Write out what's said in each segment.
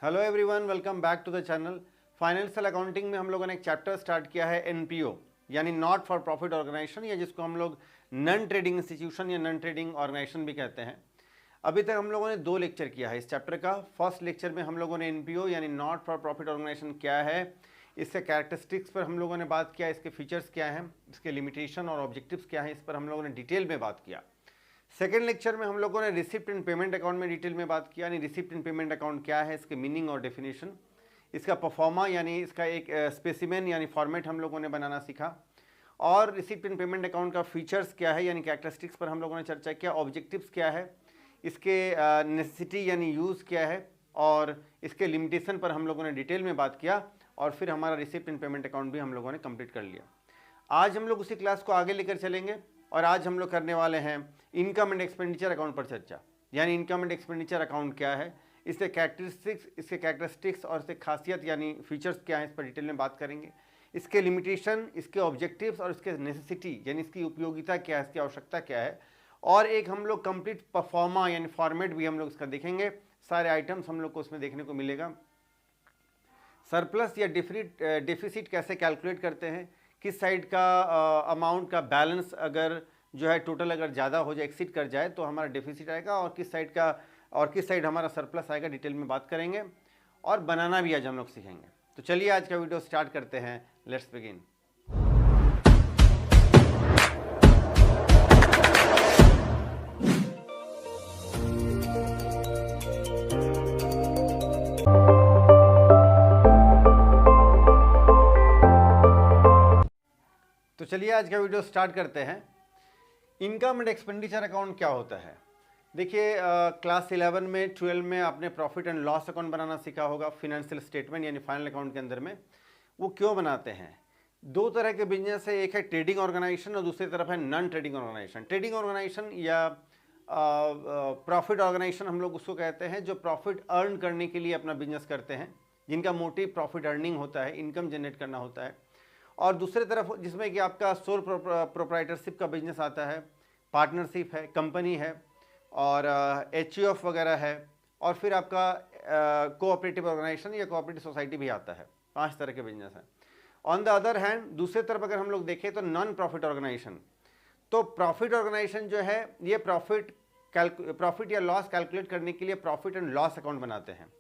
Hello everyone, welcome back to the channel. Financial accounting में हम लोगों ने एक चैप्टर स्टार्ट किया है एनपीओ यानी नॉट फॉर प्रॉफिट ऑर्गेनाइजेशन, या जिसको हम लोग नॉन ट्रेडिंग इंस्टीट्यूशन या नॉन ट्रेडिंग ऑर्गेनाइजेशन भी कहते हैं। अभी तक हम लोगों ने 2 लेक्चर किया है इस चैप्टर का। फर्स्ट लेक्चर में हम लोगों ने एनपीओ यानी नॉट फॉर प्रॉफिट ऑर्गेनाइजेशन क्या है, इसके कैरेक्टरिस्टिक्स पर हम लोगों ने बात किया, इसके फीचर्स क्या हैं, इसके लिमिटेशन और ऑब्जेक्टिव्स क्या हैं, इस पर हम लोगों ने डिटेल में बात किया। सेकेंड लेक्चर में हम लोगों ने रिसिप्ट एंड पेमेंट अकाउंट में डिटेल में बात किया, यानी रिसिप्ट एंड पेमेंट अकाउंट क्या है, इसके मीनिंग और डेफिनेशन, इसका परफॉर्मा यानी इसका एक स्पेसिमेन यानी फॉर्मेट हम लोगों ने बनाना सीखा, और रिसिप्ट एंड पेमेंट अकाउंट का फीचर्स क्या है यानी कैरेक्टरिस्टिक्स पर हम लोगों ने चर्चा किया, ऑब्जेक्टिव्स क्या है, इसके नेसेसिटी यानी यूज़ क्या है, और इसके लिमिटेशन पर हम लोगों ने डिटेल में बात किया, और फिर हमारा रिसिप्ट एंड पेमेंट अकाउंट भी हम लोगों ने कंप्लीट कर लिया। आज हम लोग उसी क्लास को आगे लेकर चलेंगे और आज हम लोग करने वाले हैं इनकम एंड एक्सपेंडिचर अकाउंट पर चर्चा। यानी इनकम एंड एक्सपेंडिचर अकाउंट क्या है, इसके कैरेक्टरिस्टिक्स और इसके खासियत यानी फीचर्स क्या है, इस पर डिटेल में बात करेंगे। इसके लिमिटेशन, इसके ऑब्जेक्टिव्स और इसके नेसेसिटी यानी इसकी उपयोगिता क्या है, इसकी आवश्यकता क्या है, और एक हम लोग कंप्लीट परफॉर्मा यानी फॉर्मेट भी हम लोग इसका देखेंगे। सारे आइटम्स हम लोग को उसमें देखने को मिलेगा। सरप्लस या डेफिसिट कैसे कैलकुलेट करते हैं, किस साइड का अमाउंट का बैलेंस अगर जो है टोटल अगर ज़्यादा हो जाए, एक्सीड कर जाए तो हमारा डेफिसिट आएगा, और किस साइड हमारा सरप्लस आएगा, डिटेल में बात करेंगे। और बनाना भी आज हम लोग सीखेंगे। तो चलिए आज का वीडियो स्टार्ट करते हैं। Let's begin. तो चलिए आज का वीडियो स्टार्ट करते हैं। इनकम एंड एक्सपेंडिचर अकाउंट क्या होता है? देखिए, क्लास 11 में 12 में आपने प्रॉफिट एंड लॉस अकाउंट बनाना सीखा होगा। फिनेंशियल स्टेटमेंट यानी फाइनल अकाउंट के अंदर में वो क्यों बनाते हैं? 2 तरह के बिजनेस है, एक है ट्रेडिंग ऑर्गेनाइजेशन और दूसरी तरफ है non trading organization. Trading organization या प्रॉफिट ऑर्गेनाइजेशन हम लोग उसको कहते हैं जो प्रॉफिट अर्न करने के लिए अपना बिजनेस करते हैं, जिनका मोटिव प्रॉफिट अर्निंग होता है, इनकम जनरेट करना होता है। और दूसरी तरफ जिसमें कि आपका सोल प्रोप्राइटरशिप का बिजनेस आता है, पार्टनरशिप है, कंपनी है, और HUF वगैरह है, और फिर आपका कोऑपरेटिव ऑर्गेनाइजेशन या कोऑपरेटिव सोसाइटी भी आता है। 5 तरह के बिजनेस हैं। ऑन द अदर हैंड दूसरी तरफ अगर हम लोग देखें तो नॉन प्रॉफिट ऑर्गेनाइजेशन, तो प्रॉफिट ऑर्गेनाइजेशन जो है ये प्रॉफिट या लॉस कैलकुलेट करने के लिए प्रॉफिट एंड लॉस अकाउंट बनाते हैं।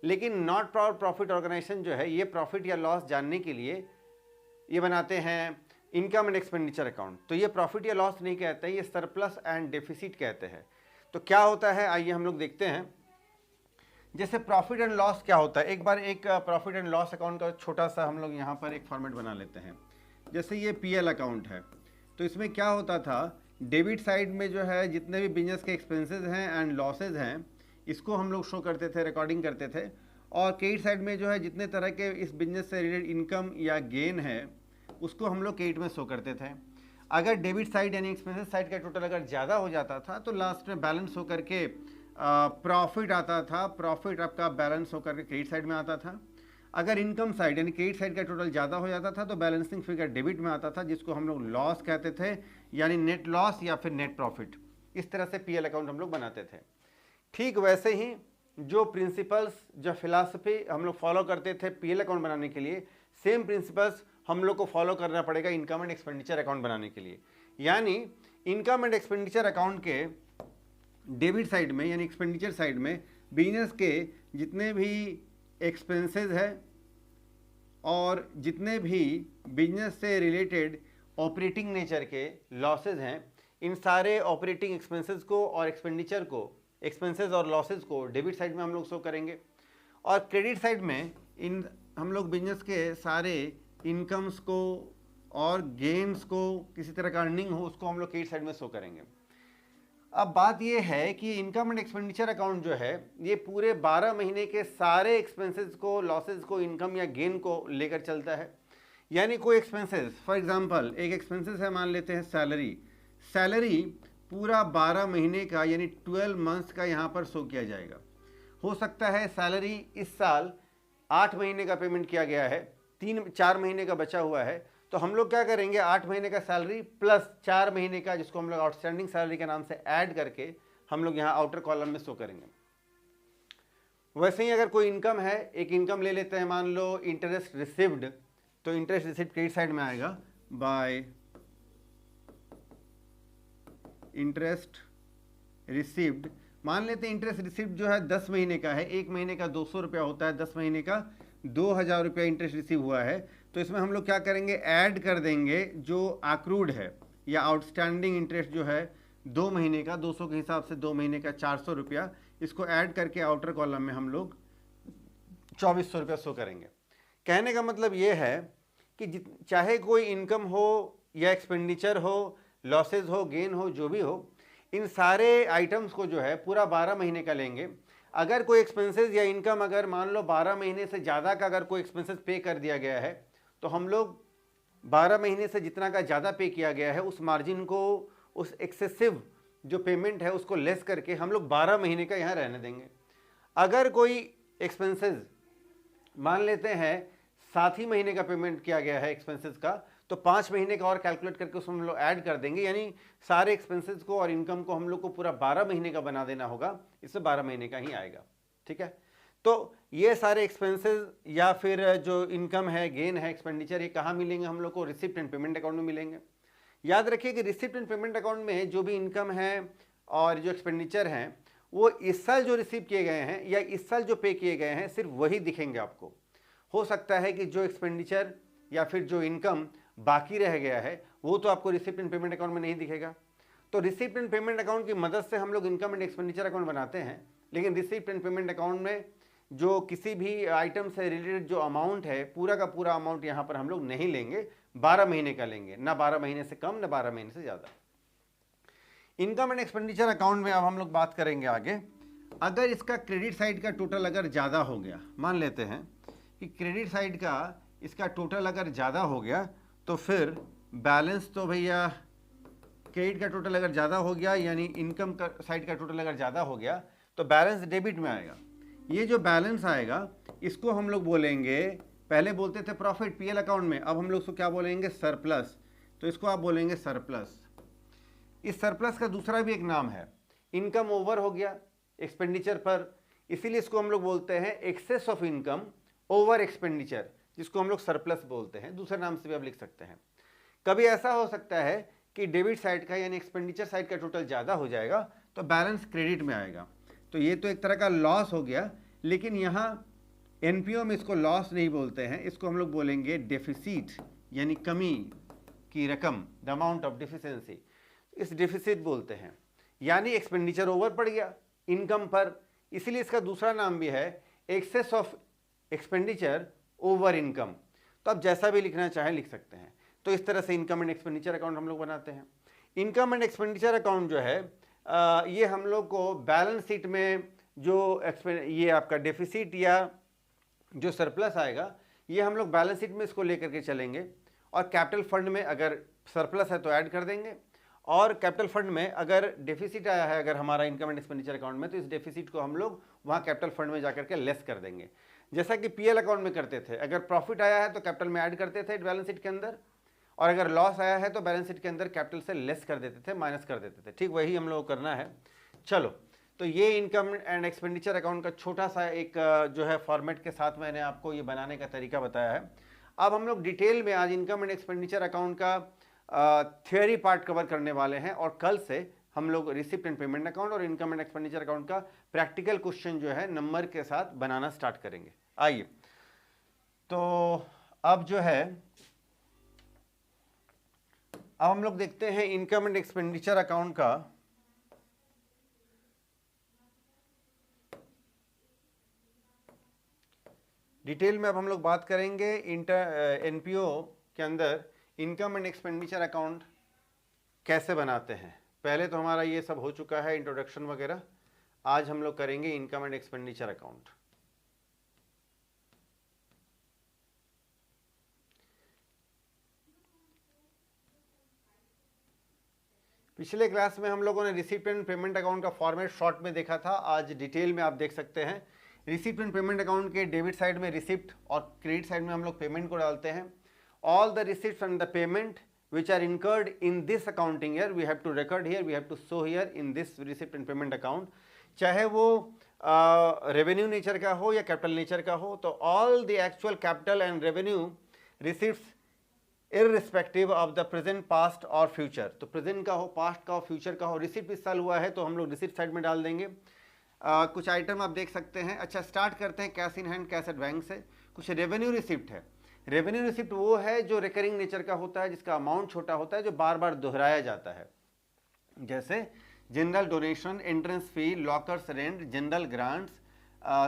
लेकिन नॉट प्रॉफिट ऑर्गेनाइजेशन जो है ये प्रॉफिट या लॉस जानने के लिए ये बनाते हैं इनकम एंड एक्सपेंडिचर अकाउंट। तो ये प्रॉफिट या लॉस नहीं कहते हैं, ये सरप्लस एंड डेफिसिट कहते हैं। तो क्या होता है आइए हम लोग देखते हैं। जैसे प्रॉफिट एंड लॉस क्या होता है, एक बार एक प्रॉफिट एंड लॉस अकाउंट का छोटा सा हम लोग यहाँ पर एक फॉर्मेट बना लेते हैं। जैसे ये PL अकाउंट है, तो इसमें क्या होता था, डेबिट साइड में जो है जितने भी बिजनेस के एक्सपेंसेस हैं एंड लॉसेज हैं इसको हम लोग शो करते थे, रिकॉर्डिंग करते थे। और क्रेडिट साइड में जो है जितने तरह के इस बिजनेस से रिलेटेड इनकम या गेन है उसको हम लोग क्रेडिट में शो करते थे। अगर डेबिट साइड यानी एक्सपेंसेस साइड का टोटल अगर ज़्यादा हो जाता था तो लास्ट में बैलेंस होकर के प्रॉफिट आता था, प्रॉफिट आपका बैलेंस होकर के क्रेडिट साइड में आता था। अगर इनकम साइड यानी क्रेडिट साइड का टोटल ज़्यादा हो जाता था तो बैलेंसिंग फिगर डेबिट में आता था, जिसको हम लोग लॉस कहते थे, यानी नेट लॉस या फिर नेट प्रॉफिट। इस तरह से PL अकाउंट हम लोग बनाते थे। ठीक वैसे ही जो प्रिंसिपल्स, जो फिलॉसफी हम लोग फॉलो करते थे PL अकाउंट बनाने के लिए, सेम प्रिंसिपल्स हम लोग को फॉलो करना पड़ेगा इनकम एंड एक्सपेंडिचर अकाउंट बनाने के लिए। यानी इनकम एंड एक्सपेंडिचर अकाउंट के डेबिट साइड में यानी एक्सपेंडिचर साइड में बिजनेस के जितने भी एक्सपेंसेस है और जितने भी बिजनेस से रिलेटेड ऑपरेटिंग नेचर के लॉसेज हैं, इन सारे ऑपरेटिंग एक्सपेंसेस को और एक्सपेंडिचर को, एक्सपेंसेस और लॉसेज को डेबिट साइड में हम लोग शो करेंगे। और क्रेडिट साइड में इन हम लोग बिजनेस के सारे इनकम्स को और गेन्स को, किसी तरह का अर्निंग हो उसको हम लोग क्रेडिट साइड में शो करेंगे। अब बात ये है कि इनकम एंड एक्सपेंडिचर अकाउंट जो है ये पूरे 12 महीने के सारे एक्सपेंसेस को, लॉसेज को, इनकम या गेन को लेकर चलता है। यानी कोई एक्सपेंसेस, फॉर एग्जांपल एक एक्सपेंसेस है, मान लेते हैं सैलरी पूरा 12 महीने का यानी 12 मंथ्स का यहाँ पर शो किया जाएगा। हो सकता है सैलरी इस साल 8 महीने का पेमेंट किया गया है, 3-4 महीने का बचा हुआ है, तो हम लोग क्या करेंगे, 8 महीने का सैलरी प्लस 4 महीने का जिसको हम लोग आउटस्टैंडिंग सैलरी के नाम से ऐड करके हम लोग यहाँ आउटर कॉलम में शो करेंगे। वैसे ही अगर कोई इनकम है, एक इनकम ले लेते हैं, मान लो इंटरेस्ट रिसीव्ड, तो इंटरेस्ट रिसीव्ड क्रेडिट साइड में आएगा बाय इंटरेस्ट रिसीव्ड। मान लेते हैं इंटरेस्ट रिसीव्ड जो है 10 महीने का है, 1 महीने का 200 रुपया होता है, 10 महीने का 2000 रुपया इंटरेस्ट रिसीव हुआ है। तो इसमें हम लोग क्या करेंगे, ऐड कर देंगे जो अक्रूड है या आउटस्टैंडिंग इंटरेस्ट जो है 2 महीने का, 200 के हिसाब से 2 महीने का 400 रुपया, इसको ऐड करके आउटर कॉलम में हम लोग 2400 रुपया शो करेंगे। कहने का मतलब ये है कि चाहे कोई इनकम हो या एक्सपेंडिचर हो, लॉसेज हो, गेन हो, जो भी हो, इन सारे आइटम्स को जो है पूरा 12 महीने का लेंगे। अगर कोई एक्सपेंसेस या इनकम अगर मान लो 12 महीने से ज़्यादा का अगर कोई एक्सपेंसेस पे कर दिया गया है, तो हम लोग 12 महीने से जितना का ज़्यादा पे किया गया है उस मार्जिन को, उस एक्सेसिव जो पेमेंट है उसको लेस करके हम लोग 12 महीने का यहाँ रहने देंगे। अगर कोई एक्सपेंसेस मान लेते हैं 7 ही महीने का पेमेंट किया गया है एक्सपेंसेस का, तो 5 महीने का और कैलकुलेट करके उसमें हम लोग ऐड कर देंगे, यानी सारे एक्सपेंसेस को और इनकम को हम लोग को पूरा 12 महीने का बना देना होगा, इससे 12 महीने का ही आएगा। ठीक है, तो ये सारे एक्सपेंसेस या फिर जो इनकम है, गेन है, एक्सपेंडिचर, ये कहाँ मिलेंगे हम लोग को, रिसिप्ट एंड पेमेंट अकाउंट में मिलेंगे। याद रखिए कि रिसिप्ट एंड पेमेंट अकाउंट में जो भी इनकम है और जो एक्सपेंडिचर हैं वो इस साल जो रिसीव किए गए हैं या इस साल जो पे किए गए हैं सिर्फ वही दिखेंगे आपको। हो सकता है कि जो एक्सपेंडिचर या फिर जो इनकम बाकी रह गया है वो तो आपको रिसिप्ट एंड पेमेंट अकाउंट में नहीं दिखेगा। तो रिसिप्ट एंड पेमेंट अकाउंट की मदद से हम लोग इनकम एंड एक्सपेंडिचर अकाउंट बनाते हैं, लेकिन रिसिप्ट एंड पेमेंट अकाउंट में जो किसी भी आइटम से रिलेटेड जो अमाउंट है पूरा का पूरा अमाउंट यहाँ पर हम लोग नहीं लेंगे, 12 महीने का लेंगे, ना 12 महीने से कम ना 12 महीने से ज़्यादा। इनकम एंड एक्सपेंडिचर अकाउंट में अब हम लोग बात करेंगे आगे। अगर इसका क्रेडिट साइड का टोटल अगर ज़्यादा हो गया, मान लेते हैं कि क्रेडिट साइड का इसका टोटल अगर ज़्यादा हो गया, तो फिर बैलेंस तो भैया क्रेडिट का टोटल अगर ज़्यादा हो गया यानी इनकम का साइड का टोटल अगर ज़्यादा हो गया तो बैलेंस डेबिट में आएगा। ये जो बैलेंस आएगा इसको हम लोग बोलेंगे, पहले बोलते थे प्रॉफिट पीएल अकाउंट में, अब हम लोग इसको क्या बोलेंगे, सरप्लस। तो इसको आप बोलेंगे सरप्लस। इस सरप्लस का दूसरा भी एक नाम है, इनकम ओवर हो गया एक्सपेंडिचर पर, इसीलिए इसको हम लोग बोलते हैं excess of income over expenditure, जिसको हम लोग सरप्लस बोलते हैं, दूसरे नाम से भी आप लिख सकते हैं। कभी ऐसा हो सकता है कि डेबिट साइड का यानी एक्सपेंडिचर साइड का टोटल ज़्यादा हो जाएगा तो बैलेंस क्रेडिट में आएगा, तो ये तो एक तरह का लॉस हो गया। लेकिन यहाँ एनपीओ में इसको लॉस नहीं बोलते हैं, इसको हम लोग बोलेंगे डेफिसिट, यानी कमी की रकम, द अमाउंट ऑफ डिफिशियंसी, इस डेफिसिट बोलते हैं। यानी एक्सपेंडिचर ओवर पड़ गया इनकम पर, इसीलिए इसका दूसरा नाम भी है excess of expenditure over income. तो आप जैसा भी लिखना चाहें लिख सकते हैं। तो इस तरह से इनकम एंड एक्सपेंडिचर अकाउंट हम लोग बनाते हैं। इनकम एंड एक्सपेंडिचर अकाउंट जो है ये हम लोग को बैलेंस शीट में जो ये आपका डेफिसिट या जो सरप्लस आएगा ये हम लोग बैलेंस शीट में इसको लेकर के चलेंगे, और कैपिटल फंड में अगर सरप्लस है तो ऐड कर देंगे, और कैपिटल फंड में अगर डेफिसिट आया है अगर हमारा इनकम एंड एक्सपेंडिचर अकाउंट में, तो इस डेफिसिट को हम लोग वहाँ कैपिटल फंड में जाकर के लेस कर देंगे, जैसा कि पीएल अकाउंट में करते थे। अगर प्रॉफिट आया है तो कैपिटल में ऐड करते थे बैलेंस शीट के अंदर, और अगर लॉस आया है तो बैलेंस शीट के अंदर कैपिटल से लेस कर देते थे, माइनस कर देते थे। ठीक वही हम लोग करना है। चलो, तो ये इनकम एंड एक्सपेंडिचर अकाउंट का छोटा सा एक जो है फॉर्मेट के साथ मैंने आपको ये बनाने का तरीका बताया है। अब हम लोग डिटेल में आज इनकम एंड एक्सपेंडिचर अकाउंट का थियोरी पार्ट कवर करने वाले हैं, और कल से हम लोग रिसिप्ट एंड पेमेंट अकाउंट और इनकम एंड एक्सपेंडिचर अकाउंट का प्रैक्टिकल क्वेश्चन जो है नंबर के साथ बनाना स्टार्ट करेंगे। आइए, तो अब जो है अब हम लोग देखते हैं इनकम एंड एक्सपेंडिचर अकाउंट का डिटेल में। अब हम लोग बात करेंगे एनपीओ के अंदर इनकम एंड एक्सपेंडिचर अकाउंट कैसे बनाते हैं। पहले तो हमारा ये सब हो चुका है इंट्रोडक्शन वगैरह, आज हम लोग करेंगे इनकम एंड एक्सपेंडिचर अकाउंट। पिछले क्लास में हम लोगों ने रिसिप्ट एंड पेमेंट अकाउंट का फॉर्मेट शॉर्ट में देखा था, आज डिटेल में आप देख सकते हैं। रिसिप्ट एंड पेमेंट अकाउंट के डेबिट साइड में रिसिप्ट और क्रेडिट साइड में हम लोग पेमेंट को डालते हैं। All the receipt and the payment which are incurred in this accounting year we have to record here, we have to show here in this receipt and payment account। चाहे वो revenue nature का हो या capital nature का हो, तो all the actual capital and revenue receipts irrespective of the present, past और future. तो प्रेजेंट का हो, पास्ट का हो, फ्यूचर का हो, रिसिप्ट इस साल हुआ है तो हम लोग रिसिप्ट साइड में डाल देंगे। कुछ आइटम आप देख सकते हैं। अच्छा, स्टार्ट करते हैं cash in hand, cash at bank से। कुछ रेवेन्यू रिसिप्ट है। रेवेन्यू रिसिप्ट वो है जो रिकरिंग नेचर का होता है, जिसका अमाउंट छोटा होता है, जो बार बार दोहराया जाता है, जैसे general donation, entrance fee, lockers rent, general grants,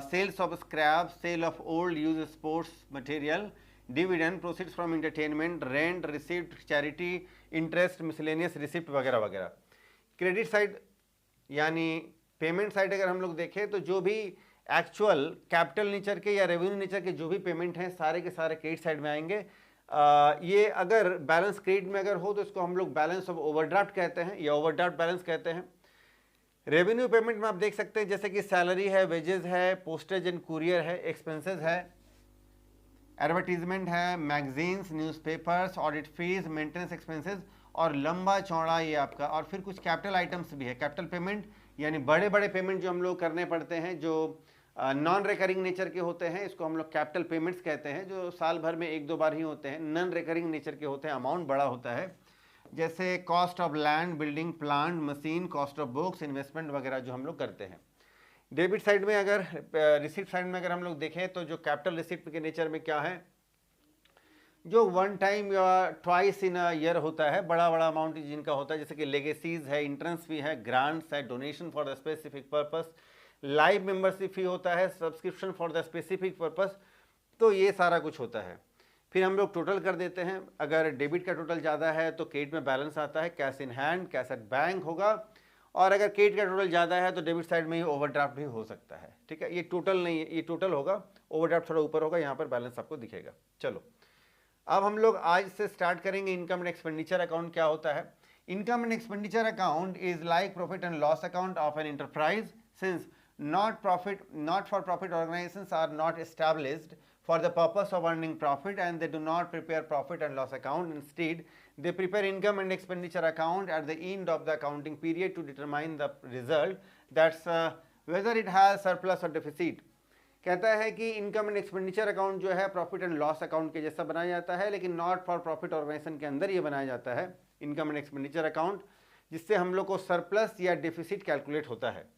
sales of scrap, sale of old use sports material, dividend, proceeds from entertainment, rent, receipt, charity, interest, miscellaneous receipt वगैरह वगैरह। क्रेडिट साइड यानी पेमेंट साइड अगर हम लोग देखें तो जो भी एक्चुअल कैपिटल नेचर के या रेवेन्यू नेचर के जो भी पेमेंट हैं सारे के सारे क्रेडिट साइड में आएंगे। ये अगर बैलेंस क्रेडिट में अगर हो तो इसको हम लोग बैलेंस ऑफ ओवरड्राफ्ट कहते हैं या ओवरड्राफ्ट बैलेंस कहते हैं। रेवेन्यू पेमेंट में आप देख सकते हैं जैसे कि सैलरी है, वेजेस है, पोस्टेज एंड कुरियर है, एक्सपेंसेस है, एडवर्टीजमेंट है, magazines, newspapers, audit fees, maintenance expenses और लंबा चौड़ा ये आपका। और फिर कुछ कैपिटल आइटम्स भी है। कैपिटल पेमेंट यानी बड़े बड़े पेमेंट जो हम लोग करने पड़ते हैं, जो नॉन रिकरिंग नेचर के होते हैं, इसको हम लोग कैपिटल पेमेंट्स कहते हैं, जो साल भर में एक दो बार ही होते हैं। नॉन रिकरिंग नेचर के होते हैं, अमाउंट बड़ा होता है, जैसे cost of land, building, plant, machine, cost of books, investment वगैरह जो हम लोग करते हैं। डेबिट साइड में अगर रिसिप्ट साइड में अगर हम लोग देखें तो जो कैपिटल रिसिप्ट के नेचर में क्या है, जो वन टाइम या ट्वाइस इन अ ईयर होता है, बड़ा बड़ा अमाउंट जिनका होता है, जैसे कि लेगेसीज है, इंट्रेंस फी है, ग्रांट्स है, donation for the specific purpose, live membership fee होता है, subscription for the specific purpose. तो ये सारा कुछ होता है। फिर हम लोग टोटल कर देते हैं। अगर डेबिट का टोटल ज़्यादा है तो क्रेडिट में बैलेंस आता है, cash in hand, cash at bank होगा। और अगर क्रेडिट का टोटल ज़्यादा है तो डेबिट साइड में ही ओवरड्राफ्ट भी हो सकता है। ठीक है, ये टोटल नहीं है, ये टोटल होगा, ओवरड्राफ्ट थोड़ा ऊपर होगा, यहाँ पर बैलेंस आपको दिखेगा। चलो, अब हम लोग आज से स्टार्ट करेंगे इनकम एंड एक्सपेंडिचर अकाउंट क्या होता है। Income and expenditure account is like profit and loss account of an enterprise, since not for profit organizations are not established for the purpose of earning profit, and they do not prepare profit and loss account. Instead, they prepare income and expenditure account at the end of the accounting period to determine the result, that's whether it has surplus or deficit. कहता है कि income and expenditure account जो है profit and loss account के जैसा बनाया जाता है, लेकिन नॉट फॉर प्रॉफिट ऑर्गेनाइजेशन के अंदर ये बनाया जाता है इनकम एंड एक्सपेंडिचर अकाउंट, जिससे हम लोग को सरप्लस या डेफिसिट कैलकुलेट होता है।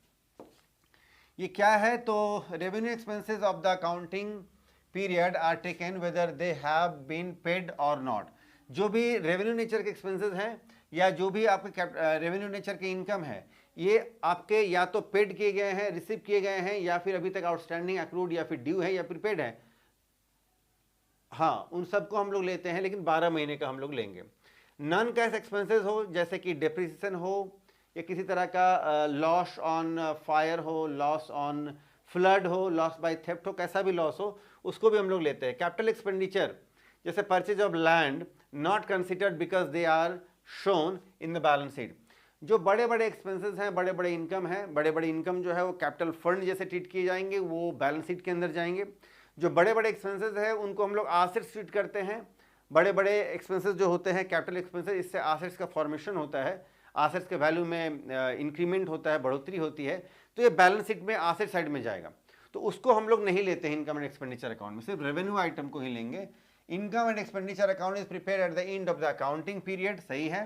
ये क्या है, तो revenue expenses of the accounting period are taken whether they have been paid और नॉट। जो भी रेवेन्यू नेचर के एक्सपेंसेस हैं या जो भी आपके रेवेन्यू नेचर की इनकम है, ये आपके या तो पेड किए गए हैं, रिसीव किए गए हैं, या फिर अभी तक आउटस्टैंडिंग, अक्रूड या फिर ड्यू है या फिर पेड है, हाँ, उन सबको हम लोग लेते हैं, लेकिन 12 महीने का हम लोग लेंगे। नॉन कैश एक्सपेंसेस हो, जैसे कि डेप्रिसिएशन हो, या किसी तरह का लॉस ऑन फायर हो, लॉस ऑन फ्लड हो, लॉस बाय थेफ्ट हो, कैसा भी लॉस हो, उसको भी हम लोग लेते हैं। कैपिटल एक्सपेंडिचर जैसे purchase of land not considered because they are shown in the balance sheet. जो बड़े बड़े एक्सपेंसेस हैं, बड़े बड़े इनकम है, बड़े बड़े इनकम जो है वो कैपिटल फंड जैसे ट्रीट किए जाएंगे, वो बैलेंस शीट के अंदर जाएंगे। जो बड़े बड़े एक्सपेंसेस है उनको हम लोग एसेट्स ट्रीट करते हैं। बड़े बड़े एक्सपेंसेस जो होते हैं कैपिटल एक्सपेंसेस, इससे एसेट्स का फॉर्मेशन होता है, एसेट्स के वैल्यू में इंक्रीमेंट होता है, बढ़ोतरी होती है, तो ये बैलेंस शीट में एसेट साइड में जाएगा, तो उसको हम लोग नहीं लेते हैं इनकम एंड एक्सपेंडिचर अकाउंट में, सिर्फ रेवेन्यू आइटम को ही लेंगे। Income and expenditure account is prepared at the end of the accounting period, सही है।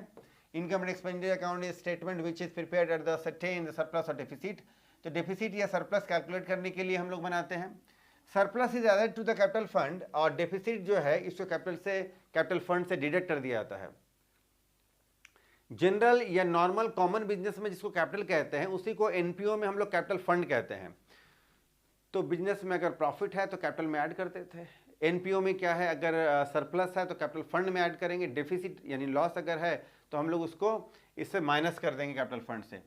Income and expenditure account is statement which is prepared at the certain the surplus और deficit. तो deficit या surplus calculate करने के लिए हम लोग बनाते हैं। Surplus is added to the capital fund, और डेफिसिट जो है इसको कैपिटल फंड से डिडक्ट कर दिया जाता है। जनरल या नॉर्मल कॉमन बिजनेस में जिसको कैपिटल कहते हैं, उसी को एनपीओ में हम लोग कैपिटल फंड कहते हैं। तो बिजनेस में अगर प्रॉफिट है तो कैपिटल में ऐड करते थे, एनपीओ में क्या है, अगर सरप्लस है तो कैपिटल फंड में ऐड करेंगे, डेफिसिट यानी लॉस अगर है तो हम लोग उसको इससे माइनस कर देंगे कैपिटल फंड से।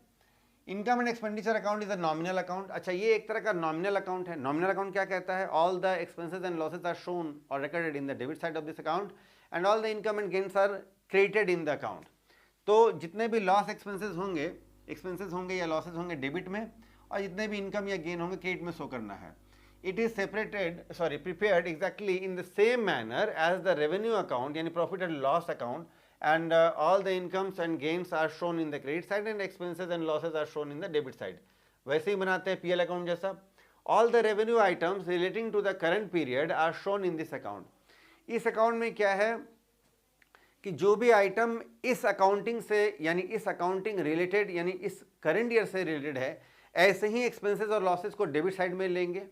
Income and expenditure account is a nominal account. अच्छा, ये एक तरह का नॉमिनल अकाउंट है। नॉमिनल अकाउंट क्या कहता है, all the expenses and losses are shown और recorded in the debit side of this account, and all the income and gains are credited in the account. तो जितने भी लॉस एक्सपेंसेस होंगे या लॉसेस होंगे डेबिट में, और जितने भी इनकम या गेन होंगे क्रेडिट में शो करना है। It is prepared exactly in the same manner as the revenue account, यानी profit and loss account, and all the incomes and gains are shown in the credit side and expenses and losses are shown in the debit side. वैसे ही बनाते हैं PL account जैसा। All the revenue items relating to the current period are shown in this account. इस account में क्या है कि जो भी आइटम इस अकाउंटिंग से यानी इस अकाउंटिंग रिलेटेड यानी इस करंट ईयर से रिलेटेड है, ऐसे ही एक्सपेंसेस और लॉसेस को डेबिट साइड में लेंगे,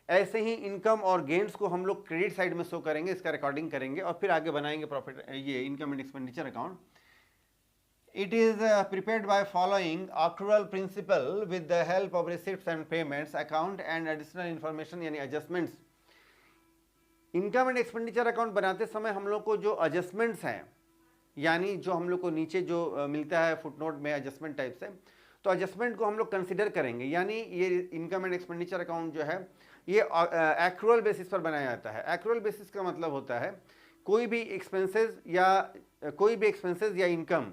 ऐसे ही इनकम और गेन्स को हम लोग क्रेडिट साइड में शो करेंगे, इसका रिकॉर्डिंग करेंगे और फिर आगे बनाएंगे प्रॉफिट ये income and expenditure account. It is prepared by following accrual principle with the help of receipts and payments account and additional information यानी adjustments। Income and expenditure account बनाते समय हम लोग को जो एडजस्टमेंट्स हैं यानी जो हम लोग को नीचे जो मिलता है फुटनोट में एडजस्टमेंट टाइप से, तो एडजस्टमेंट को हम लोग कंसिडर करेंगे। यानी ये इनकम एंड एक्सपेंडिचर अकाउंट जो है ये एक्रूअल बेसिस पर बनाया जाता है। एक्रूअल बेसिस का मतलब होता है कोई भी एक्सपेंसेस या इनकम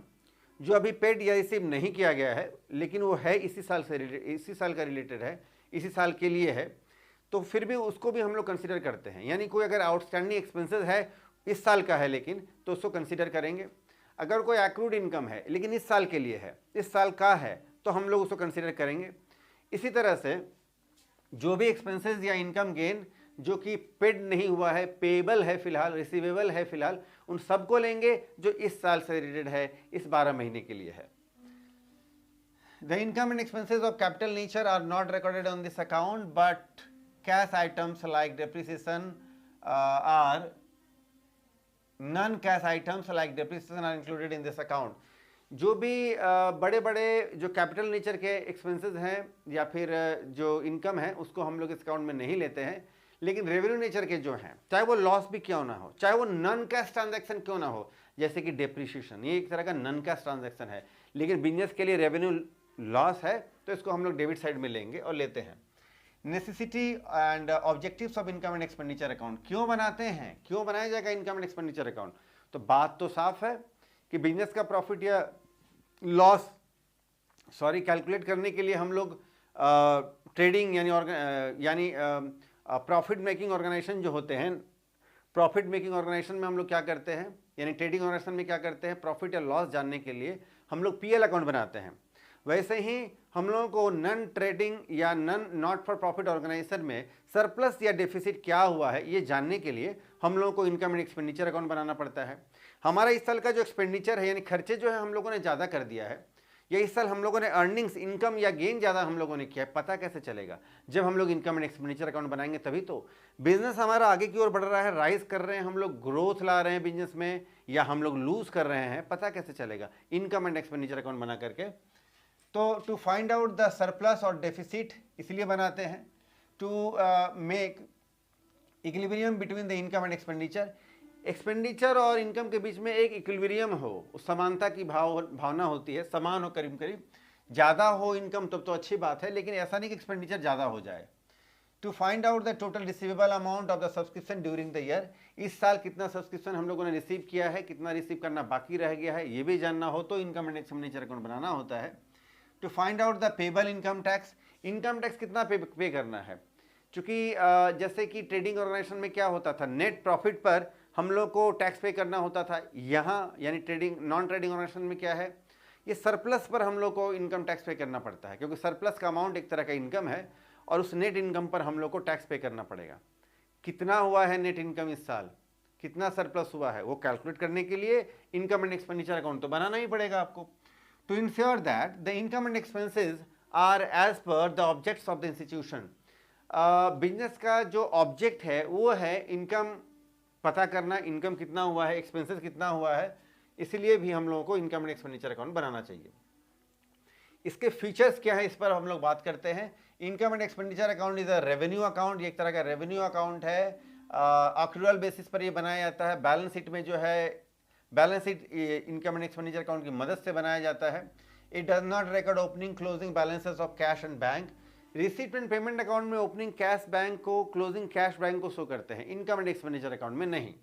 जो अभी पेड या रिसीव नहीं किया गया है लेकिन वो है इसी साल का रिलेटेड है, इसी साल के लिए है, तो फिर भी उसको भी हम लोग कंसिडर करते हैं। यानी कोई अगर आउटस्टैंडिंग एक्सपेंसेस है इस साल का है लेकिन, तो उसको कंसिडर करेंगे। अगर कोई एक्रूड इनकम है लेकिन इस साल के लिए है, इस साल का है, तो हम लोग उसको कंसिडर करेंगे। इसी तरह से जो भी एक्सपेंसेस या इनकम गेन जो कि पेड नहीं हुआ है, पेएबल है फिलहाल, रिसीवेबल है फिलहाल, उन सबको लेंगे जो इस साल से रिलेटेड है, इस 12 महीने के लिए है। The income and expenses of capital nature are not recorded on this account, but cash items like depreciation are non-cash items like depreciation are included in this account। जो भी बड़े बड़े जो कैपिटल नेचर के एक्सपेंसेस हैं या फिर जो इनकम है उसको हम लोग इस अकाउंट में नहीं लेते हैं, लेकिन रेवेन्यू नेचर के जो हैं, चाहे वो लॉस भी क्यों ना हो, चाहे वो नॉन कैश ट्रांजैक्शन क्यों ना हो, जैसे कि डेप्रिसिएशन, ये एक तरह का नॉन कैश ट्रांजैक्शन है लेकिन बिजनेस के लिए रेवेन्यू लॉस है, तो इसको हम लोग डेबिट साइड में लेंगे और लेते हैं। Necessity and objectives of income and expenditure account क्यों बनाते हैं, क्यों बनाया जाएगा इनकम एंड एक्सपेंडिचर अकाउंट? तो बात तो साफ है कि बिजनेस का प्रॉफिट या लॉस कैलकुलेट करने के लिए हम लोग ट्रेडिंग यानी प्रॉफिट मेकिंग ऑर्गेनाइजेशन जो होते हैं, प्रॉफिट मेकिंग ऑर्गेनाइजेशन में हम लोग क्या करते हैं, यानी ट्रेडिंग ऑर्गेनाइजेशन में क्या करते हैं, प्रॉफिट या लॉस जानने के लिए हम लोग पीएल अकाउंट बनाते हैं। वैसे ही हम लोगों को नॉन ट्रेडिंग या नॉट फॉर प्रॉफिट ऑर्गेनाइजेशन में सरप्लस या डेफिसिट क्या हुआ है ये जानने के लिए हम लोगों को इनकम एंड एक्सपेंडिचर अकाउंट बनाना पड़ता है। हमारा इस साल का जो एक्सपेंडिचर है यानी खर्चे जो है हम लोगों ने ज़्यादा कर दिया है, या इस साल हम लोगों ने अर्निंग्स इनकम या गेन ज़्यादा हम लोगों ने किया है, पता कैसे चलेगा? जब हम लोग इनकम एंड एक्सपेंडिचर अकाउंट बनाएंगे तभी तो। बिजनेस हमारा आगे की ओर बढ़ रहा है, राइज कर रहे हैं हम लोग, ग्रोथ ला रहे हैं बिजनेस में, या हम लोग लूज कर रहे हैं, पता कैसे चलेगा? इनकम एंड एक्सपेंडिचर अकाउंट बना करके। तो to find out the surplus और डेफिसिट इसलिए बनाते हैं to make equilibrium between the income and expenditure. Expenditure और इनकम के बीच में एक इक्विलिब्रियम हो, उस समानता की भावना होती है, समान हो करीब करीब। ज़्यादा हो इनकम तब तो अच्छी बात है, लेकिन ऐसा नहीं कि एक्सपेंडिचर ज़्यादा हो जाए। To find out the total receivable amount of the subscription during the year, इस साल कितना सब्सक्रिप्शन हम लोगों ने रिसीव किया है, कितना रिसीव करना बाकी रह गया है, ये भी जानना हो तो इनकम एंड एक्सपेंडिचर अकाउंट बनाना होता है। To find out the payable income tax, income tax कितना पे करना है, क्योंकि जैसे कि ट्रेडिंग ऑर्गेनाइजेशन में क्या होता था, नेट प्रॉफिट पर हम लोग को टैक्स पे करना होता था। यहाँ यानी नॉन ट्रेडिंग ऑर्गेनाइजेशन में क्या है, ये सरप्लस पर हम लोग को इनकम टैक्स पे करना पड़ता है, क्योंकि सरप्लस का अमाउंट एक तरह का इनकम है और उस नेट इनकम पर हम लोग को टैक्स पे करना पड़ेगा। कितना हुआ है नेट इनकम इस साल, कितना सरप्लस हुआ है, वो कैलकुलेट करने के लिए इनकम एंड एक्सपेंडिचर अकाउंट तो बनाना ही पड़ेगा आपको। To ensure that the income and expenses are as per the objects of the institution, business का जो ऑब्जेक्ट है वो है इनकम पता करना, इनकम कितना हुआ है, एक्सपेंसेस कितना हुआ है, इसलिए भी हम लोगों को इनकम एंड एक्सपेंडिचर अकाउंट बनाना चाहिए। इसके फीचर्स क्या है इस पर हम लोग बात करते हैं। Income and expenditure account is a revenue account, ये एक तरह का रेवेन्यू अकाउंट है, एक्रूअल बेसिस पर ये बनाया जाता है। बैलेंस शीट में जो है, balance sheet income and expenditure account की मदद से बनाया जाता है। It does not record opening closing balances of cash and bank. Receipt and payment account में ओपनिंग कैश बैंक को, क्लोजिंग कैश बैंक को शो करते हैं, इनकम एंड एक्सपेंडिचर अकाउंट में नहीं।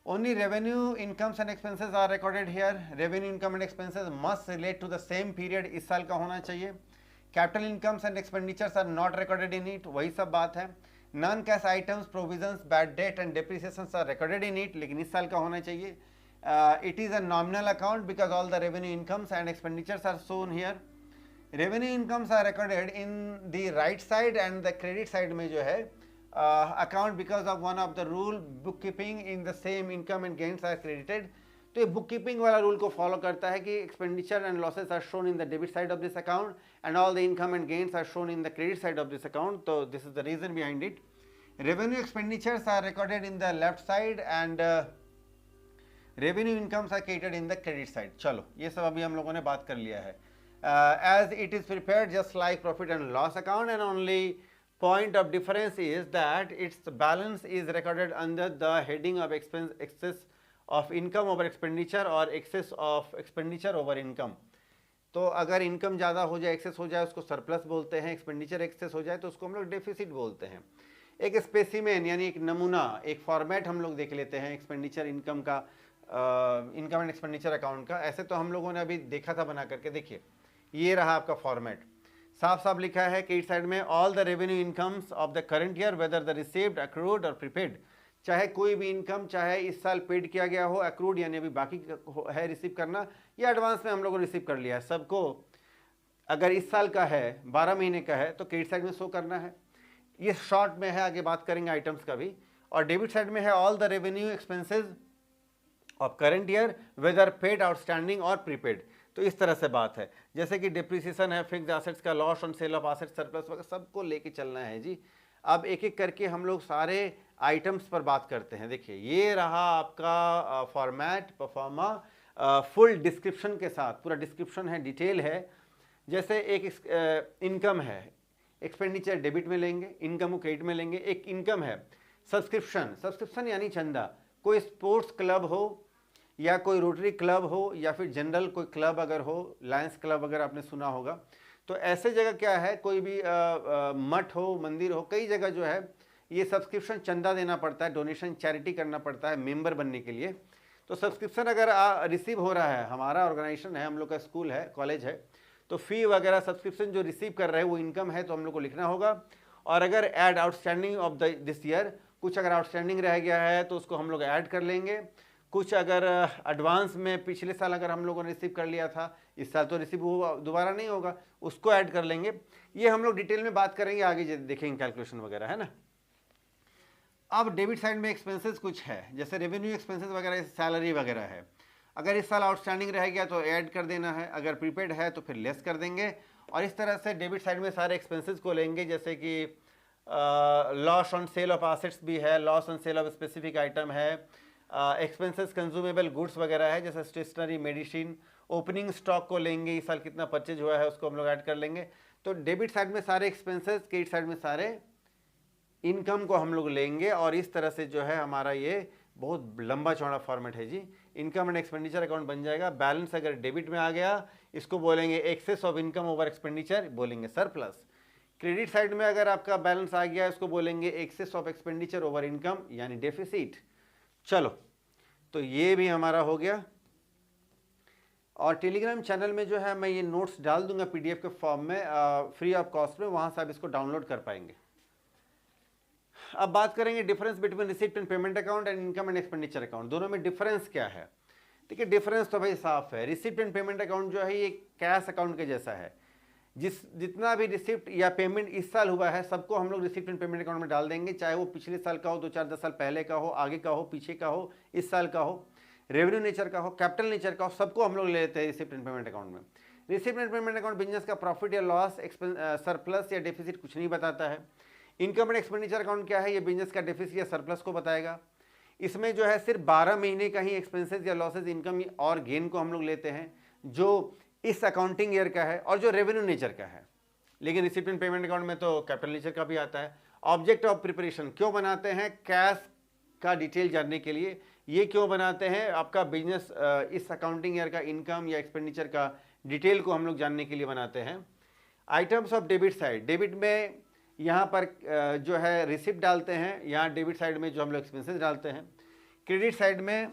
Only revenue incomes and expenses are recorded here. Revenue income and expenses must relate to the same period, इस साल का होना चाहिए। Capital incomes and expenditures are not recorded in it, वही सब बात है। Non cash items, provisions, bad debt and depreciations are recorded in it, लेकिन इस साल का होना चाहिए। It is a nominal account because all the revenue incomes and expenditures are shown here. Revenue incomes are recorded in the right side and the credit side में जो है account because of one of the rule book keeping in the same income and gains are credited. तो ये book keeping वाला rule को follow करता है कि expenditure and losses are shown in the debit side of this account and all the income and gains are shown in the credit side of this account. तो this is the reason behind it. Revenue expenditures are recorded in the left side and revenue incomes are credited in the credit side. चलो ये सब अभी हम लोगों ने बात कर लिया है। As it is prepared just like profit and loss account, and only point of difference is that its balance is recorded under the heading of excess of income over expenditure or excess of expenditure over income। तो अगर income ज़्यादा हो जाए, access हो जाए, उसको surplus बोलते हैं। एक्सपेंडिचर एक्सेस हो जाए तो उसको हम लोग डेफिसिट बोलते हैं। एक स्पेसिमेन यानी एक नमूना, एक फॉर्मेट हम लोग देख लेते हैं एक्सपेंडिचर इनकम का, इनकम एंड एक्सपेंडिचर अकाउंट का। ऐसे तो हम लोगों ने अभी देखा था बना करके। देखिए ये रहा आपका फॉर्मेट, साफ साफ लिखा है क्रेडिट साइड में all the revenue incomes of the current year whether the received, accrued और प्रीपेड। चाहे कोई भी इनकम, चाहे इस साल पेड किया गया हो, अक्रूड यानी अभी बाकी है रिसीव करना, या एडवांस में हम लोग को रिसीव कर लिया है, सबको अगर इस साल का है, 12 महीने का है, तो क्रेडिट साइड में शो करना है। ये शॉर्ट में है, आगे बात करेंगे आइटम्स का भी। और डेबिट साइड में है all the revenue expenses of current year whether paid, outstanding और प्रीपेड। तो इस तरह से बात है, जैसे कि डिप्रिसिएशन है, फिक्स्ड एसेट्स का loss on sale of assets, surplus वगैरह सबको लेके चलना है जी। अब एक एक करके हम लोग सारे आइटम्स पर बात करते हैं। देखिए ये रहा आपका फॉर्मेट परफॉर्मा, फुल डिस्क्रिप्शन के साथ, पूरा डिस्क्रिप्शन है, डिटेल है। जैसे एक इनकम है, एक्सपेंडिचर डेबिट में लेंगे, इनकम को क्रेडिट में लेंगे। एक इनकम है सब्सक्रिप्शन, सब्सक्रिप्शन यानी चंदा। कोई स्पोर्ट्स क्लब हो या कोई रोटरी क्लब हो या फिर जनरल कोई क्लब अगर हो, लायंस क्लब अगर आपने सुना होगा, तो ऐसे जगह क्या है, कोई भी मठ हो, मंदिर हो, कई जगह जो है ये सब्सक्रिप्शन चंदा देना पड़ता है, डोनेशन चैरिटी करना पड़ता है मेंबर बनने के लिए। तो सब्सक्रिप्शन अगर रिसीव हो रहा है, हमारा ऑर्गेनाइजेशन है, हम लोग का स्कूल है, कॉलेज है, तो फ़ी वगैरह सब्सक्रिप्शन जो रिसीव कर रहे हैं वो इनकम है, तो हम लोग को लिखना होगा। और अगर add outstanding of this year, कुछ अगर आउटस्टैंडिंग रह गया है तो उसको हम लोग ऐड कर लेंगे। कुछ अगर एडवांस में पिछले साल अगर हम लोगों ने रिसीव कर लिया था, इस साल तो रिसीव दोबारा नहीं होगा, उसको ऐड कर लेंगे। ये हम लोग डिटेल में बात करेंगे, आगे देखेंगे कैलकुलेशन वगैरह, है ना। अब डेबिट साइड में एक्सपेंसेस कुछ है, जैसे रेवेन्यू एक्सपेंसेस वगैरह, सैलरी वगैरह है। अगर इस साल आउटस्टैंडिंग रह गया तो ऐड कर देना है, अगर प्रीपेड है तो फिर लेस कर देंगे। और इस तरह से डेबिट साइड में सारे एक्सपेंसेस को लेंगे, जैसे कि loss on sale of assets भी है, loss on sale of specific item है, एक्सपेंसेस कंज्यूमेबल गुड्स वगैरह है, जैसे स्टेशनरी, मेडिसिन। ओपनिंग स्टॉक को लेंगे, इस साल कितना परचेज हुआ है उसको हम लोग ऐड कर लेंगे। तो डेबिट साइड में सारे एक्सपेंसेस, क्रेडिट साइड में सारे इनकम को हम लोग लेंगे। और इस तरह से जो है हमारा ये बहुत लंबा चौड़ा फॉर्मेट है जी। इनकम एंड एक्सपेंडिचर अकाउंट बन जाएगा। बैलेंस अगर डेबिट में आ गया, इसको बोलेंगे excess of income over expenditure, बोलेंगे सरप्लस। क्रेडिट साइड में अगर आपका बैलेंस आ गया, इसको बोलेंगे excess of expenditure over income यानी डेफिसिट। चलो, तो ये भी हमारा हो गया। और टेलीग्राम चैनल में जो है मैं ये नोट्स डाल दूंगा पीडीएफ के फॉर्म में, फ्री ऑफ कॉस्ट में, वहाँ से आप इसको डाउनलोड कर पाएंगे। अब बात करेंगे difference between receipt and payment account and income and expenditure account, दोनों में डिफरेंस क्या है। देखिए डिफरेंस तो भाई साफ है। रिसिप्ट एंड पेमेंट अकाउंट जो है ये कैश अकाउंट के जैसा है। जितना भी रिसिप्ट या पेमेंट इस साल हुआ है, सबको हम लोग रिसिप्ट एंड पेमेंट अकाउंट में डाल देंगे, चाहे वो पिछले साल का हो, 2-4-10 साल पहले का हो, आगे का हो, पीछे का हो, इस साल का हो, रेवेन्यू नेचर का हो, कैपिटल नेचर का हो, सबको हम लोग ले लेते हैं रिसिप्ट एंड पेमेंट अकाउंट में। Receipt and payment account business का प्रॉफिट या लॉस, सरप्लस या डेफिसिट कुछ नहीं बताता है। इनकम एंड एक्सपेंडिचर अकाउंट क्या है, ये बिजनेस का डेफिसिट या सरप्लस को बताएगा। इसमें जो है सिर्फ 12 महीने का ही एक्सपेंसेस या लॉसेज, इनकम और गेन को हम लोग लेते हैं, जो इस अकाउंटिंग ईयर का है और जो रेवेन्यू नेचर का है। लेकिन रिसिप्ट एंड पेमेंट अकाउंट में तो कैपिटल नेचर का भी आता है। ऑब्जेक्ट ऑफ प्रिपरेशन क्यों बनाते हैं, कैश का डिटेल जानने के लिए। ये क्यों बनाते हैं, आपका बिजनेस इस अकाउंटिंग ईयर का इनकम या एक्सपेंडिचर का डिटेल को हम लोग जानने के लिए बनाते हैं। Items of debit side, debit में यहाँ पर जो है रिसिप्ट डालते हैं, यहाँ डेबिट साइड में जो हम लोग एक्सपेंसेस डालते हैं। क्रेडिट साइड में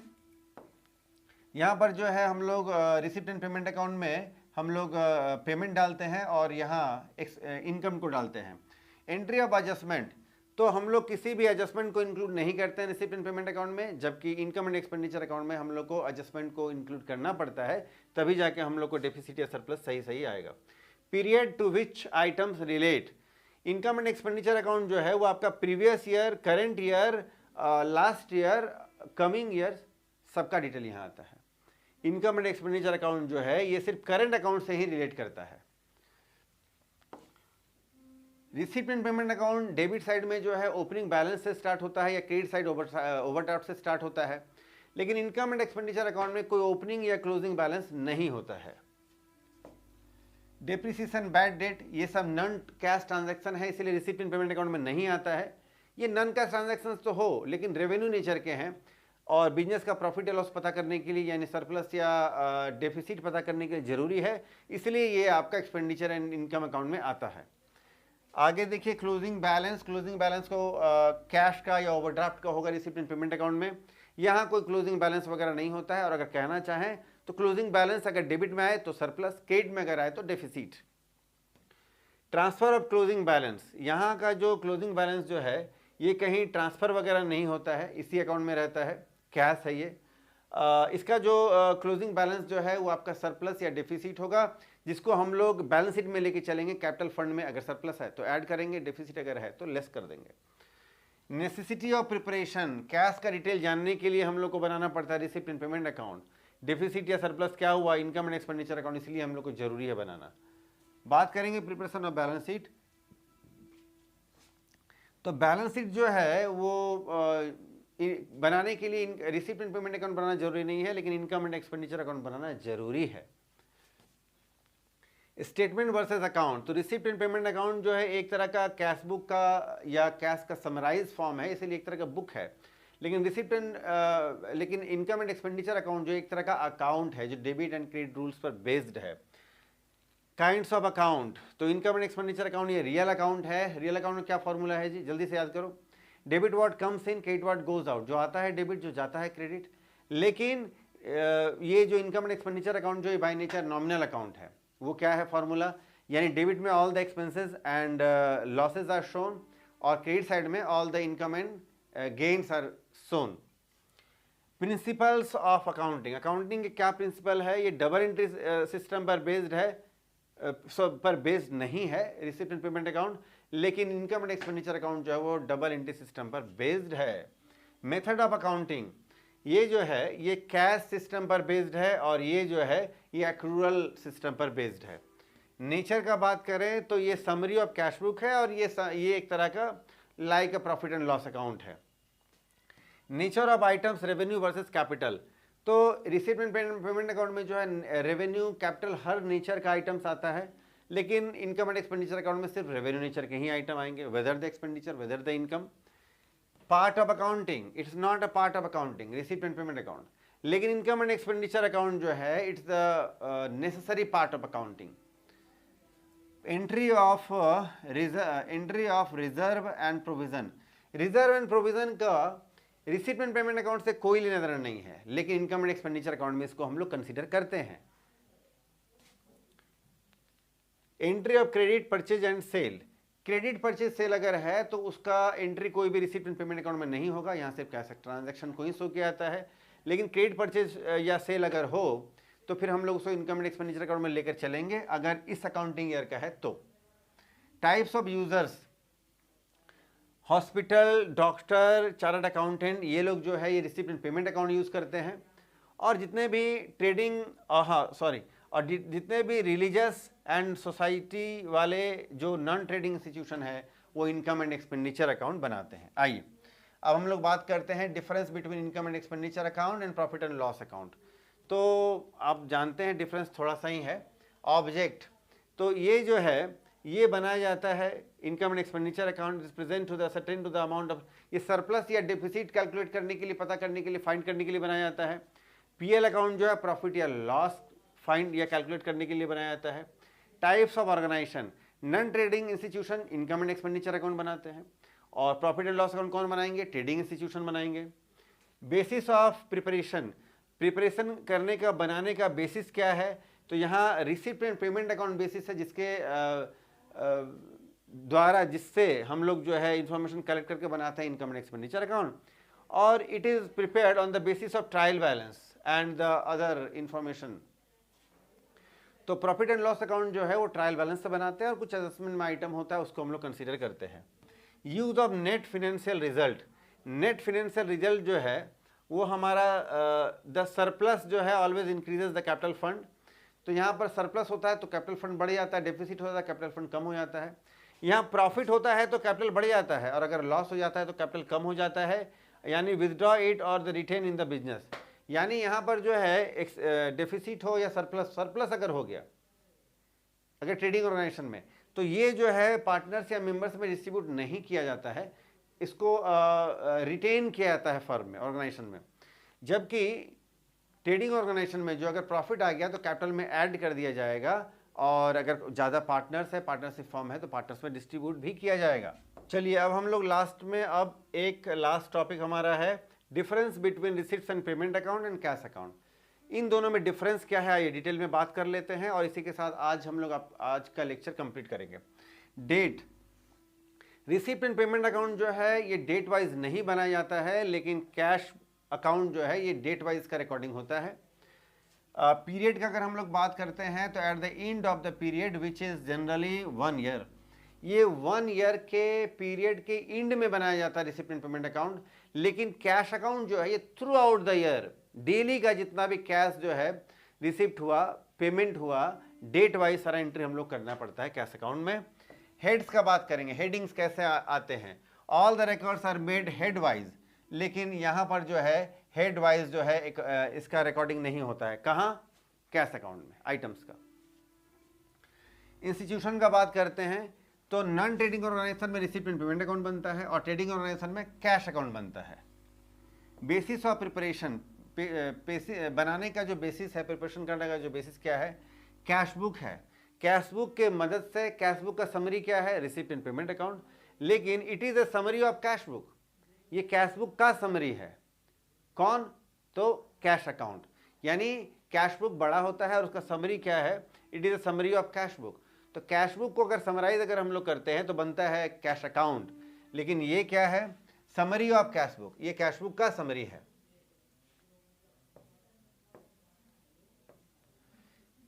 यहाँ पर जो है हम लोग रिसिप्ट एंड पेमेंट अकाउंट में हम लोग पेमेंट डालते हैं और यहाँ इनकम को डालते हैं। एंट्री ऑफ एडजस्टमेंट, तो हम लोग किसी भी एडजस्टमेंट को इंक्लूड नहीं करते हैं रिसिप्ट एंड पेमेंट अकाउंट में, जबकि इनकम एंड एक्सपेंडिचर अकाउंट में हम लोग को एडजस्टमेंट को इंक्लूड करना पड़ता है, तभी जाके हम लोग को डेफिसिट या सरप्लस सही सही आएगा। Period to which items relate. Income and expenditure account जो है वो आपका previous year, current year, last year, coming year, सबका डिटेल यहाँ आता है। इनकम एंड एक्सपेंडिचर अकाउंट जो है ये सिर्फ करंट अकाउंट से ही रिलेट करता है। Receipt and payment account debit side में जो है ओपनिंग बैलेंस से स्टार्ट होता है या क्रेडिट साइड ओवरड्राफ्ट से स्टार्ट होता है, लेकिन इनकम एंड एक्सपेंडिचर अकाउंट में कोई ओपनिंग या क्लोजिंग बैलेंस नहीं होता है। डेप्रिसिएशन, बैड डेट, ये सब नॉन कैश ट्रांजैक्शन है, इसलिए रिसीप्ट एंड पेमेंट अकाउंट में नहीं आता है। ये नॉन कैश ट्रांजैक्शन तो हो लेकिन रेवेन्यू नेचर के हैं और बिजनेस का प्रॉफिट या लॉस पता करने के लिए यानी सरप्लस या डेफिसिट पता करने के लिए जरूरी है, इसलिए ये आपका एक्सपेंडिचर एंड इनकम अकाउंट में आता है। आगे देखिए क्लोजिंग बैलेंस। क्लोजिंग बैलेंस को कैश का या ओवरड्राफ्ट का होगा रिसीप्ट एंड पेमेंट अकाउंट में। यहाँ कोई क्लोजिंग बैलेंस वगैरह नहीं होता है, और अगर कहना चाहें तो क्लोजिंग बैलेंस अगर डेबिट में आए तो सरप्लस, क्रेडिट में अगर आए तो deficit. Transfer of closing balance, यहाँ का जो क्लोजिंग बैलेंस जो है ये कहीं ट्रांसफर वगैरह नहीं होता है, इसी अकाउंट में रहता है, कैश है ये। इसका जो क्लोजिंग बैलेंस जो है वो आपका सरप्लस या डेफिसिट होगा, जिसको हम लोग बैलेंस शीट में लेके चलेंगे। कैपिटल फंड में अगर सरप्लस है तो ऐड करेंगे, डेफिसिट अगर है तो लेस कर देंगे। नेसेसिटी ऑफ प्रिपरेशन, कैश का डिटेल जानने के लिए हम लोग को बनाना पड़ता है receipt and payment account. Deficit या सरप्लस क्या हुआ, इनकम एंड एक्सपेंडिचर अकाउंट, इसलिए हम लोग को जरूरी है बनाना। बात करेंगे प्रिपरेशन ऑफ बैलेंस शीट। तो बैलेंस शीट जो है वो बनाने के लिए रिसिप्ट एंड पेमेंट अकाउंट बनाना जरूरी नहीं है, लेकिन इनकम एंड एक्सपेंडिचर अकाउंट बनाना जरूरी है। स्टेटमेंट वर्सेस अकाउंट, तो रिसिप्ट एंड पेमेंट अकाउंट जो है एक तरह का कैश बुक का या कैश का समराइज फॉर्म है, इसलिए एक तरह का बुक है। लेकिन लेकिन इनकम एंड एक्सपेंडिचर अकाउंट जो एक तरह का अकाउंट है जो डेबिट एंड क्रेडिट रूल्स पर बेस्ड है। काइंड्स ऑफ अकाउंट, तो इनकम एंड एक्सपेंडिचर अकाउंट ये रियल अकाउंट है। रियल अकाउंट में क्या फॉर्मूला है जी, जल्दी से याद करो। Debit what comes in, credit what goes out, जो आता है डेबिट, जो जाता है क्रेडिट। लेकिन ये जो इनकम एंड एक्सपेंडिचर अकाउंट जो ये बाय नेचर नॉमिनल अकाउंट है, वो क्या है फॉर्मूला, यानी डेबिट में all the expenses and losses are shown, और क्रेडिट साइड में all the income and gains are shown. Principles of accounting, accounting के क्या प्रिंसिपल है, ये डबल एंट्री सिस्टम पर बेस्ड है, पर बेस्ड नहीं है रिसिप्ट एंड पेमेंट अकाउंट, लेकिन इनकम एंड एक्सपेंडिचर अकाउंट जो है वो डबल एंट्री सिस्टम पर बेस्ड है। मेथड ऑफ अकाउंटिंग, ये जो है ये कैश सिस्टम पर बेस्ड है, और ये जो है ये एक्रूअल सिस्टम पर बेस्ड है। नेचर का बात करें तो ये समरी ऑफ कैश बुक है, और ये एक तरह का like a profit and loss account है। Nature of items, revenue versus capital, तो रिसीप्ट एंड पेमेंट अकाउंट में जो है रेवेन्यू, कैपिटल, हर नेचर का आइटम्स आता है, लेकिन इनकम एंड एक्सपेंडिचर अकाउंट में सिर्फ रेवेन्यू नेचर के ही आइटम आएंगे, whether the expenditure whether the income. Part of accounting, it's not a part of accounting receipt and payment account, लेकिन इनकम एंड एक्सपेंडिचर अकाउंट जो है it's the necessary part of accounting. Entry of reserve and provision, reserve and provision का receipt and payment account से कोई लेना देना नहीं है, लेकिन इनकम एंड एक्सपेंडिचर अकाउंट में इसको हम लोग कंसीडर करते हैं। Entry of credit, purchase and sale, credit purchase sale अगर है तो उसका एंट्री कोई भी रिसीप्ट एंड पेमेंट अकाउंट में नहीं होगा, यहाँ सिर्फ कैश ट्रांजैक्शन को ही शो किया जाता है। लेकिन क्रेडिट परचेज या सेल अगर हो तो फिर हम लोग उसको इनकम एंड एक्सपेंडिचर अकाउंट में लेकर चलेंगे अगर इस अकाउंटिंग ईयर का है तो। Types of users, hospital, doctor, chartered accountant, ये लोग जो है ये receipt and payment account use करते हैं। और जितने भी ट्रेडिंग और जितने भी रिलीजियस एंड सोसाइटी वाले जो नॉन ट्रेडिंग इंस्टीट्यूशन है वो इनकम एंड एक्सपेंडिचर अकाउंट बनाते हैं। आइए अब हम लोग बात करते हैं difference between income and expenditure account and profit and loss account. तो आप जानते हैं डिफरेंस थोड़ा सा ही है। ऑब्जेक्ट, तो ये जो है ये बनाया जाता है income and expenditure account is present to the certain to the amount of, ये सरप्लस या डेफिसिट कैलकुलेट करने के लिए, पता करने के लिए, फाइंड करने के लिए बनाया जाता है। पीएल अकाउंट जो है प्रॉफिट या लॉस फाइंड या कैलकुलेट करने के लिए बनाया जाता है। Types of organization, non trading institution income and expenditure account बनाते हैं, और प्रॉफिट एंड लॉस अकाउंट कौन बनाएंगे, ट्रेडिंग इंस्टीट्यूशन बनाएंगे। बेसिस ऑफ प्रिपरेशन, प्रिपरेशन करने का, बनाने का बेसिस क्या है, तो यहाँ receipt and payment account basis है, जिसके द्वारा जिससे हम लोग जो है इंफॉर्मेशन कलेक्ट करके बनाते हैं इनकम एंड एक्सपेंडिचर अकाउंट। और it is prepared on the basis of trial balance and the other information. तो प्रॉफिट एंड लॉस अकाउंट जो है वो ट्रायल बैलेंस से बनाते हैं और कुछ एडजस्टमेंट में आइटम होता है उसको हम लोग कंसीडर करते हैं। Use of net financial result, net financial result जो है वो हमारा द सरप्लस जो है always increases the capital fund. तो यहाँ पर सरप्लस होता है तो कैपिटल फंड बढ़ जाता है, डेफिसिट होता है कैपिटल फंड कम हो जाता है। यहाँ प्रॉफिट होता है तो कैपिटल बढ़ जाता है और अगर लॉस हो जाता है तो कैपिटल कम हो जाता है, यानी विदड्रॉ इट और the retain in the business. यानी यहाँ पर जो है डेफिसिट हो या सरप्लस, सरप्लस अगर हो गया अगर ट्रेडिंग ऑर्गेनाइजेशन में, तो ये जो है पार्टनर्स या मेंबर्स में डिस्ट्रीब्यूट नहीं किया जाता है, इसको रिटेन किया जाता है फर्म में, ऑर्गेनाइजेशन में। जबकि ट्रेडिंग ऑर्गेनाइजेशन में जो अगर प्रॉफिट आ गया तो कैपिटल में ऐड कर दिया जाएगा और अगर ज़्यादा पार्टनर्स है, पार्टनरशिप फर्म है, तो पार्टनर्स में डिस्ट्रीब्यूट भी किया जाएगा। चलिए अब हम लोग लास्ट में, अब एक लास्ट टॉपिक हमारा है difference between receipts and payment account and cash account. इन दोनों में डिफरेंस क्या है ये डिटेल में बात कर लेते हैं और इसी के साथ आज हम लोग आज का लेक्चर कंप्लीट करेंगे। Date, receipt and payment account जो है ये डेट वाइज नहीं बनाया जाता है, लेकिन कैश अकाउंट जो है ये डेट वाइज का रिकॉर्डिंग होता है। पीरियड का अगर हम लोग बात करते हैं तो eight the end of the period which is generally 1 year, ये 1 ईयर के पीरियड के एंड में बनाया जाता है रिसिप्ट एंड पेमेंट अकाउंट। लेकिन कैश अकाउंट जो है ये through out the year, daily का जितना भी कैश जो है रिसिप्ट हुआ, पेमेंट हुआ, डेट वाइज सारा एंट्री हम लोग करना पड़ता है कैश अकाउंट में। हेड्स का बात करेंगे, हेडिंग्स कैसे आते हैं, all the records are made head wise, लेकिन यहाँ पर जो है हेड वाइज जो है एक इसका रिकॉर्डिंग नहीं होता है। कहाँ? कैश अकाउंट में, आइटम्स का। इंस्टीट्यूशन का बात करते हैं तो नॉन ट्रेडिंग ऑर्गेनाइजेशन में रिसिप्ट एंड पेमेंट अकाउंट बनता है और ट्रेडिंग ऑर्गेनाइजेशन में कैश अकाउंट बनता है। बेसिस ऑफ प्रिपरेशन, बनाने का जो बेसिस है, प्रिपरेशन करने का जो बेसिस क्या है, कैश बुक है। कैश बुक के मदद से, कैश बुक का समरी क्या है, रिसिप्ट एंड पेमेंट अकाउंट, लेकिन it is a summary of cash book, ये कैश बुक का समरी है। कौन? तो कैश अकाउंट। यानी कैश बुक बड़ा होता है और उसका समरी क्या है, it is a summary of cash book. तो कैश बुक को अगर समराइज अगर हम लोग करते हैं तो बनता है कैश अकाउंट, लेकिन ये क्या है, समरी ऑफ कैश बुक, ये कैश बुक का समरी है।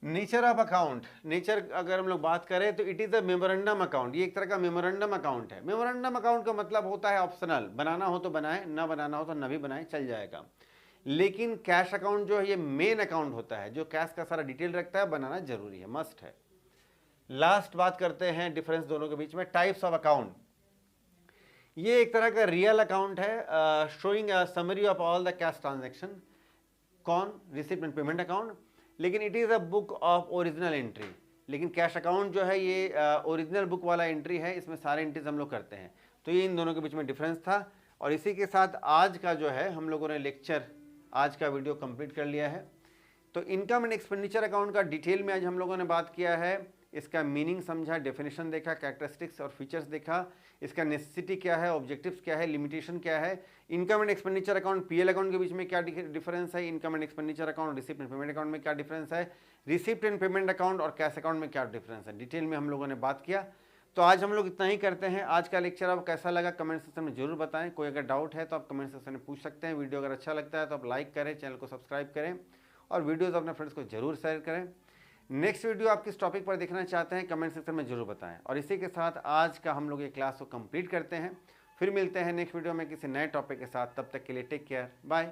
नेचर ऑफ अकाउंट, नेचर अगर हम लोग बात करें तो it is a memorandum account, ये एक तरह का मेमोरेंडम अकाउंट है। मेमोरेंडम अकाउंट का मतलब होता है ऑप्शनल, बनाना हो तो बनाए, ना बनाना हो तो न भी बनाए, चल जाएगा। लेकिन कैश अकाउंट जो है ये मेन अकाउंट होता है जो कैश का सारा डिटेल रखता है, बनाना जरूरी है, मस्ट है। लास्ट बात करते हैं डिफरेंस दोनों के बीच में, टाइप्स ऑफ अकाउंट। ये एक तरह का रियल अकाउंट है, showing a summary of all the cash transaction. कौन? Receipt and payment account. लेकिन it is a book of original entry, लेकिन कैश अकाउंट जो है ये ओरिजिनल बुक वाला एंट्री है, इसमें सारे एंट्रीज हम लोग करते हैं। तो ये इन दोनों के बीच में डिफरेंस था। और इसी के साथ आज का जो है हम लोगों ने लेक्चर, आज का वीडियो कंप्लीट कर लिया है। तो इनकम एंड एक्सपेंडिचर अकाउंट का डिटेल में आज हम लोगों ने बात किया है, इसका मीनिंग समझा, डेफिनेशन देखा, कैरेक्टरिस्टिक्स और फीचर्स देखा, इसका नेसेसिटी क्या है, ऑब्जेक्टिव्स क्या है, लिमिटेशन क्या है, income and expenditure account PL account के बीच में क्या डिफरेंस है, income and expenditure account receipt and payment account में क्या डिफरेंस है, रिसिप्ट एंड पेमेंट अकाउंट और कैश अकाउंट में क्या डिफरेंस है, डिटेल में हम लोगों ने बात किया। तो आज हम लोग इतना ही करते हैं। आज का लेक्चर आपको कैसा लगा कमेंट सेक्शन में जरूर बताएं। कोई अगर डाउट है तो आप कमेंट सेक्शन में पूछ सकते हैं। वीडियो अगर अच्छा लगता है तो आप लाइक करें, चैनल को सब्सक्राइब करें और वीडियोज़ अपने फ्रेंड्स को जरूर शेयर करें। नेक्स्ट वीडियो आप किस टॉपिक पर देखना चाहते हैं कमेंट सेक्शन में जरूर बताएं। और इसी के साथ आज का हम लोग ये क्लास को कंप्लीट करते हैं। फिर मिलते हैं नेक्स्ट वीडियो में किसी नए टॉपिक के साथ। तब तक के लिए टेक केयर, बाय।